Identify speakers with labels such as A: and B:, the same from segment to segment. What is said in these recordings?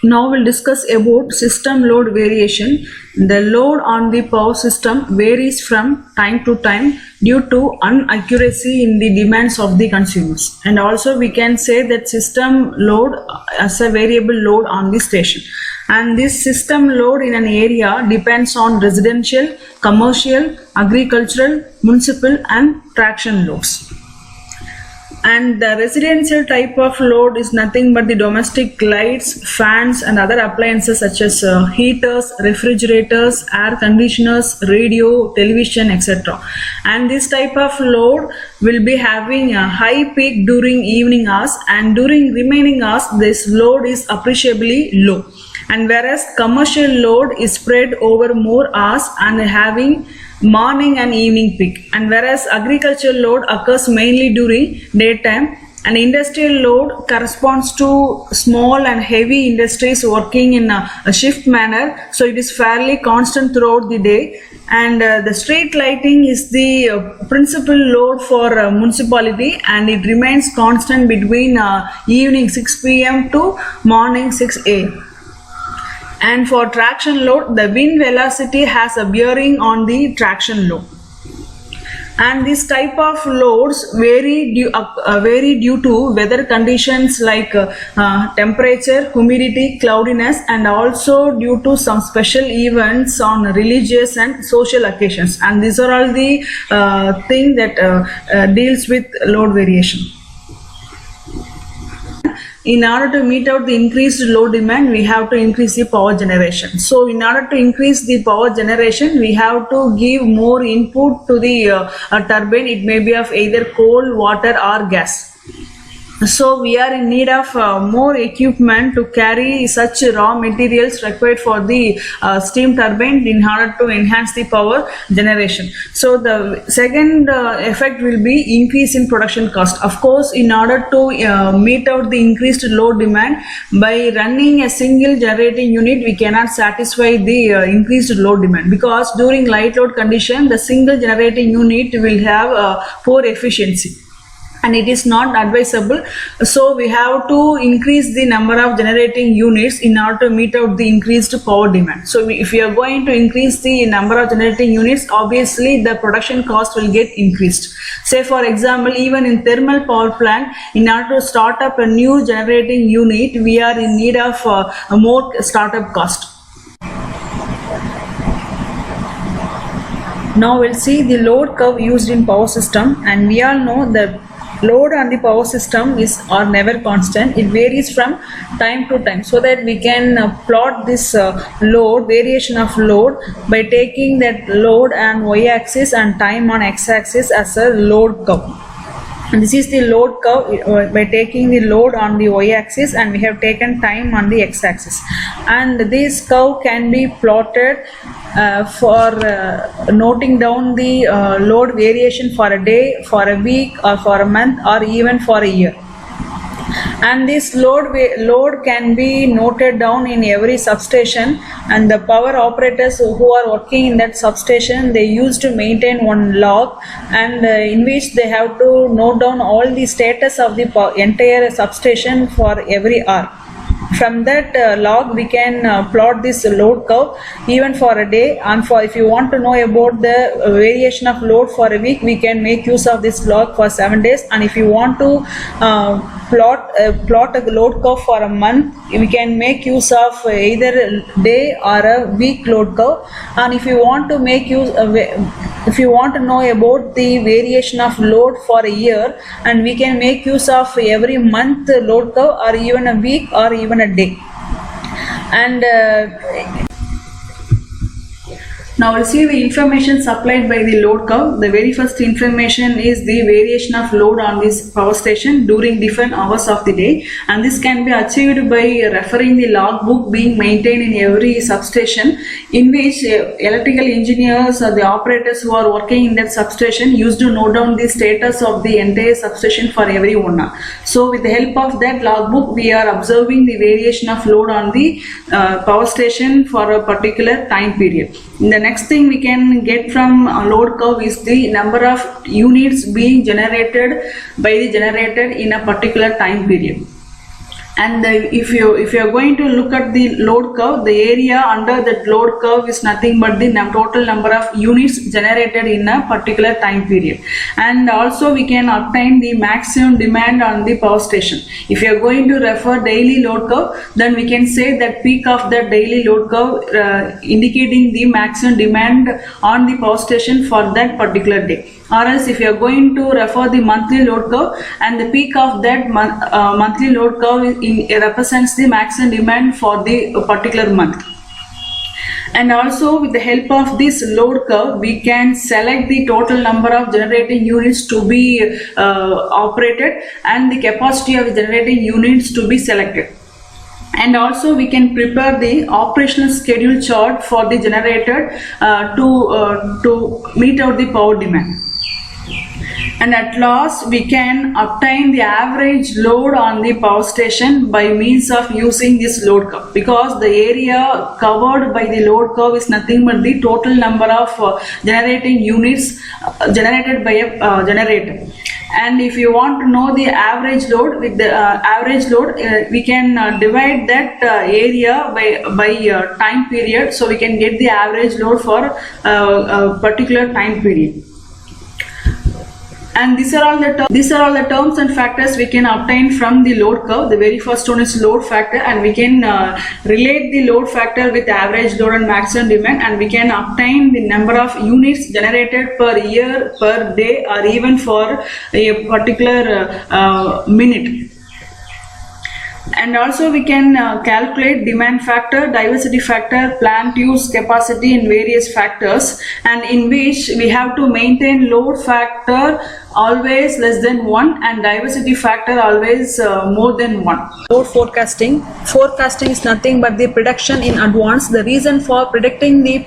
A: Now we'll discuss about system load variation. The load on the power system varies from time to time due to inaccuracy in the demands of the consumers. And also we can say that system load as a variable load on the station. And this system load in an area depends on residential, commercial, agricultural, municipal and traction loads. And the residential type of load is nothing but the domestic lights, fans and other appliances such as heaters, refrigerators, air conditioners, radio, television, etc. And this type of load will be having a high peak during evening hours, and during remaining hours this load is appreciably low. And whereas commercial load is spread over more hours and having morning and evening peak, and whereas agricultural load occurs mainly during daytime, and industrial load corresponds to small and heavy industries working in a shift manner, so it is fairly constant throughout the day. And the street lighting is the principal load for municipality, and it remains constant between evening 6 p.m. to morning 6 a.m. And for traction load, the wind velocity has a bearing on the traction load. And this type of loads vary due to weather conditions like temperature, humidity, cloudiness, and also due to some special events on religious and social occasions. And these are all the thing that deals with load variation. In order to meet out the increased load demand, we have to increase the power generation. So in order to increase the power generation, we have to give more input to the turbine. It may be of either coal, water or gas. So we are in need of more equipment to carry such raw materials required for the steam turbine in order to enhance the power generation. So the second effect will be increase in production cost. Of course, in order to meet out the increased load demand, by running a single generating unit, we cannot satisfy the increased load demand, because during light load condition, the single generating unit will have poor efficiency, and it is not advisable. So we have to increase the number of generating units in order to meet out the increased power demand. So if we are going to increase the number of generating units, obviously the production cost will get increased. Say for example, even in thermal power plant, in order to start up a new generating unit, we are in need of a more startup cost. Now we'll see the load curve used in power system, and we all know that load on the power system are never constant. It varies from time to time, so that we can plot this load variation of load by taking that load on y-axis and time on x-axis as a load curve. And this is the load curve by taking the load on the y-axis, and we have taken time on the x-axis. And this curve can be plotted for noting down the load variation for a day, for a week, or for a month, or even for a year. And this load can be noted down in every substation, and the power operators who are working in that substation, they used to maintain one log, and in which they have to note down all the status of the entire substation for every hour. From that log we can plot this load curve even for a day, and for if you want to know about the variation of load for a week, we can make use of this log for 7 days. And if you want to plot a load curve for a month, we can make use of either a day or a week load curve. And if you want to make use if you want to know about the variation of load for a year, and we can make use of every month load curve, or even a week, or even a day. And now we'll see the information supplied by the load curve. The very first information is the variation of load on this power station during different hours of the day, and this can be achieved by referring the logbook being maintained in every substation, in which electrical engineers or the operators who are working in that substation used to note down the status of the entire substation for every 1 hour. So with the help of that logbook, we are observing the variation of load on the power station for a particular time period. The next thing we can get from a load curve is the number of units being generated by the generator in a particular time period. And if you are going to look at the load curve, the area under that load curve is nothing but the total number of units generated in a particular time period. And also we can obtain the maximum demand on the power station. If you are going to refer daily load curve, then we can say that peak of the daily load curve indicating the maximum demand on the power station for that particular day. Or else if you are going to refer the monthly load curve, and the peak of that monthly load curve represents the maximum demand for the particular month. And also with the help of this load curve, we can select the total number of generating units to be operated and the capacity of the generating units to be selected. And also we can prepare the operational schedule chart for the generator to meet out the power demand. And at last we can obtain the average load on the power station by means of using this load curve, because the area covered by the load curve is nothing but the total number of generating units generated by a generator. And if you want to know the average load, with the average load we can divide that area by time period, so we can get the average load for a particular time period. And these are all the terms and factors we can obtain from the load curve. The very first one is load factor, and we can relate the load factor with average load and maximum demand, and we can obtain the number of units generated per year, per day, or even for a particular minute. And also we can calculate demand factor, diversity factor, plant use capacity, and various factors, and in which we have to maintain load factor always less than 1 and diversity factor always more than 1. Load forecasting. Forecasting is nothing but the prediction in advance. The reason for predicting the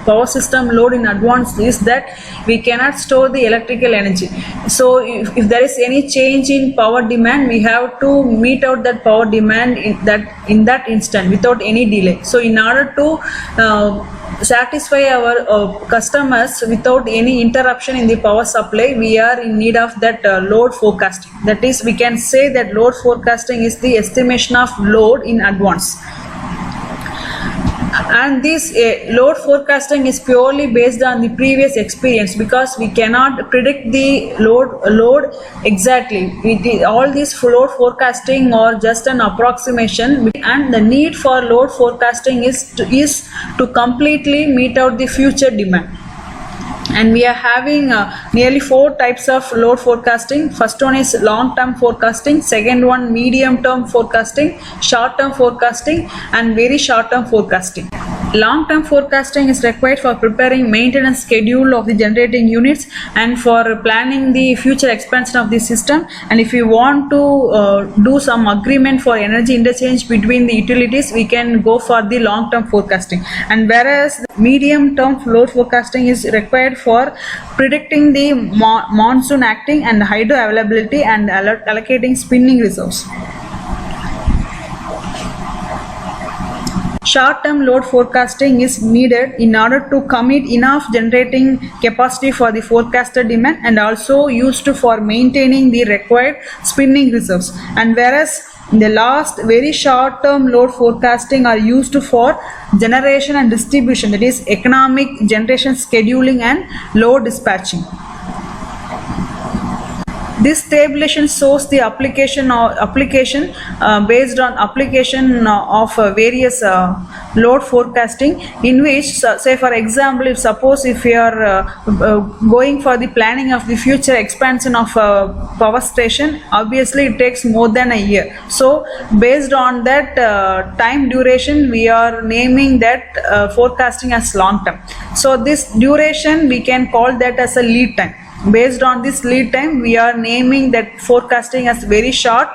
A: power system load in advance is that we cannot store the electrical energy. So if there is any change in power demand, we have to meet out that power demand in that instant without any delay. So in order to satisfy our customers without any interruption in the power supply, we are in need of that load forecasting. That is, we can say that load forecasting is the estimation of load in advance. And this load forecasting is purely based on the previous experience, because we cannot predict the load exactly. All this load forecasting or just an approximation, and the need for load forecasting is to completely meet out the future demand. And we are having nearly 4 types of load forecasting. First one is long-term forecasting, second one medium-term forecasting, short-term forecasting, and very short-term forecasting. Long-term forecasting is required for preparing maintenance schedule of the generating units and for planning the future expansion of the system. And if you want to do some agreement for energy interchange between the utilities, we can go for the long-term forecasting. And whereas medium-term load forecasting is required for predicting the monsoon acting and hydro availability and allocating spinning reserves. Short-term load forecasting is needed in order to commit enough generating capacity for the forecasted demand, and also used for maintaining the required spinning reserves. And whereas the last very short-term load forecasting are used for generation and distribution, that is economic generation scheduling and load dispatching. This tabulation shows the application based on application of various load forecasting, in which, say for example, if you are going for the planning of the future expansion of a power station, obviously it takes more than a year. So based on that time duration, we are naming that forecasting as long term. So this duration we can call that as a lead time. Based on this lead time, we are naming that forecasting as very short,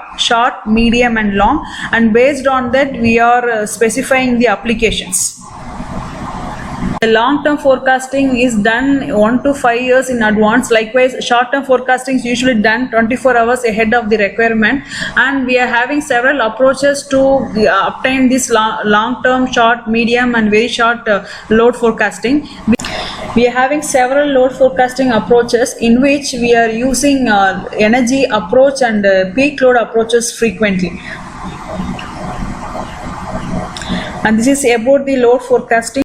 A: medium and long, and based on that we are specifying the applications. The long-term forecasting is done 1 to 5 years in advance. Likewise, short-term forecasting is usually done 24 hours ahead of the requirement, and we are having several approaches to obtain this long-term, short, medium and very short load forecasting. We are having several load forecasting approaches, in which we are using energy approach and peak load approaches frequently. And this is about the load forecasting.